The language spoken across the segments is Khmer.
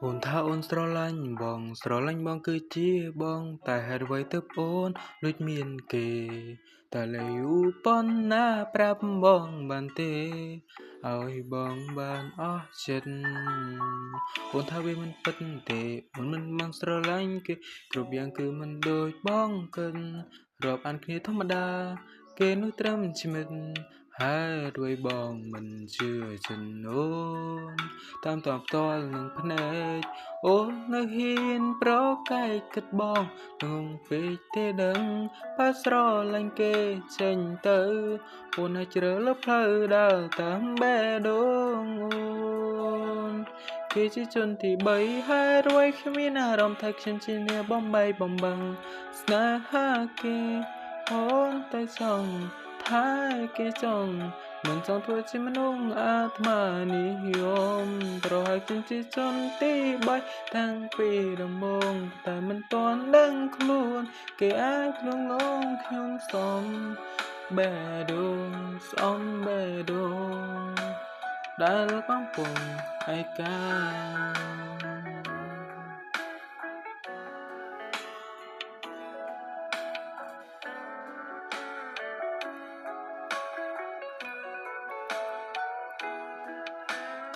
អូនថាអូនស្រឡាញ់បងគឺជាបងតែហេតុអ្វីទើបអូនដូចមានគេតែលើយូរប៉ុណ្ណាប្រាប់បងបានទេឲ្យបងបានអស់ចិត្តអូនថាវាមិនពិតទេអូនមិនបានស្រឡាញ់គេគ្រប់យ៉ាងគឺមិនដូចបងគិតរាប់អានគ្នាធម្មតាគេនោះត្រឹមជាមិត្តហេតុអ្វីបងមិនជឿចិត្តអូនតាមផ្ទាល់នឹងភ្នែក អូននៅហ៊ានប្រកែកគិតបងងងពេកទេដឹងបើស្រឡាញ់គេចេញទៅអូនឲ្យជ្រើលើផ្លូវដើរតាមបេះដូងអូនគេជាជនទី3ហេតុអ្វីខ្ញុំមានអារម្មណ៍ថាខ្ញុំជាអ្នកបំបីបំបាំងស្នេហាគេអូនតែចង់ថាគេចង់មិនចង់ធ្វើជាមនុស្សអាត្មានិយមប្រហែលខ្ញុំជាជនទី3តាំងពីដំបូងតែមិនទាន់ដឹងខ្លួនគេអាចលួងលោមខ្ញុំសំបេះដូងសំបេះដូងដែលកំពុងឯកា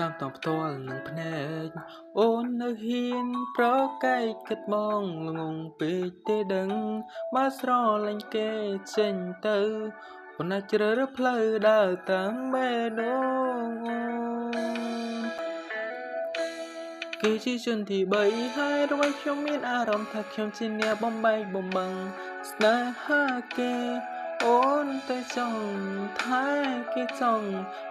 តាមតងផ្ទាល់នឹងភ្នែកអូននៅហ៊ានប្រកែកគិតបងល្ងងពេកទេដឹងបើស្រឡាញ់គេចេញទៅអូនអាចជ្រើសរើសផ្លូវដើរតាមបេះដូងគេជាជនទី3ហើយអ្វីខ្ញុំមានអារម្មណ៍ថាខ្ញុំជាអ្នកបំបែកបំបាំងស្នេហាគេអូនតែចង់ថែគេចង់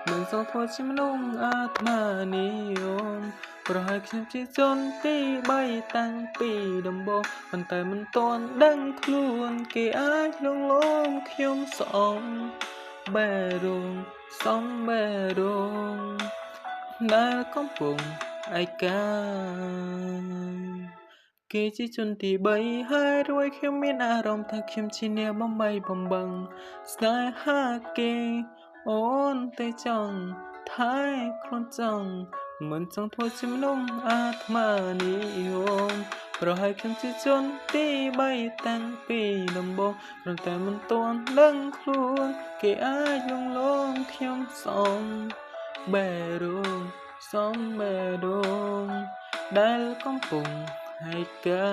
មិនសងធ្វើជាមនុស្សអាត្មានិយមប្រហែលខ្ញុំជាជនទី3តាំងពីដំបូងប៉ុន្តែមិនទាន់ដឹងខ្លួនគេអាចលួងលោមខ្ញុំសំបេះដូងសំបេះដូងដែលកំពុងឯកាគេជាជនទី3ហើយរួយខ្ញុំមានអារម្មណ៍ថាខ្ញុំជាអ្នកបំបីបំបាំងស្នេហាគេអូនតែចង់ថែខ្លួនចង់មិនចង់ធ្វើជាមនុស្សអាត្មានិយមប្រហែលខ្ញុំជាជនទី3តាំងពីដំបូងគ្រាន់តែមិនទាន់ដឹងខ្លួនគេអាចលួងលោមខ្ញុំសំបេះដូងសំបេះដូងដែលកំពុងហើយកា